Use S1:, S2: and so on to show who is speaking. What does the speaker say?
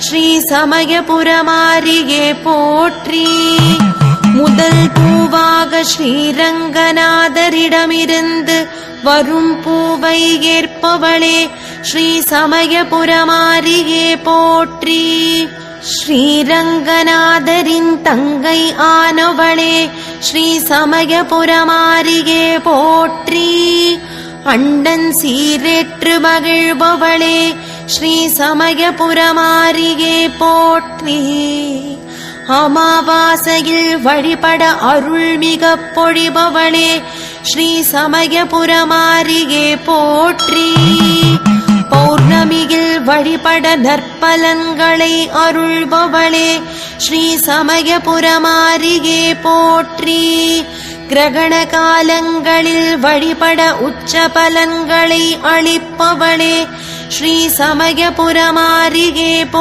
S1: ஸ்ரீ சமயபுரமாரியே போற்றி. முதல் பூவாக ஸ்ரீரங்கநாதரிடமிருந்து வரும் பூவை ஏற்பவளே ஸ்ரீ சமயபுரமாரியே போற்றி. ஸ்ரீரங்கநாதரின் தங்கை ஆனவளே ஸ்ரீ சமயபுரமாரியே போற்றி. அண்டன் சீரேற்று மகிழ்பவளே ஸ்ரீ சமயபுரமாரியே போற்றி. அமாவாசையில் வழிபட அருள்மிக பொழிபவளே ஸ்ரீ சமயபுரமாரியே போற்றி. பௌர்ணமியில் வழிபட நற்பலன்களை அருள்பவளே ஸ்ரீ சமயபுரமாரியே போற்றி. கிரகண காலங்களில் வழிபட உச்ச பலன்களை அளிப்பவளே ஸ்ரீ சமயபுரமாரியே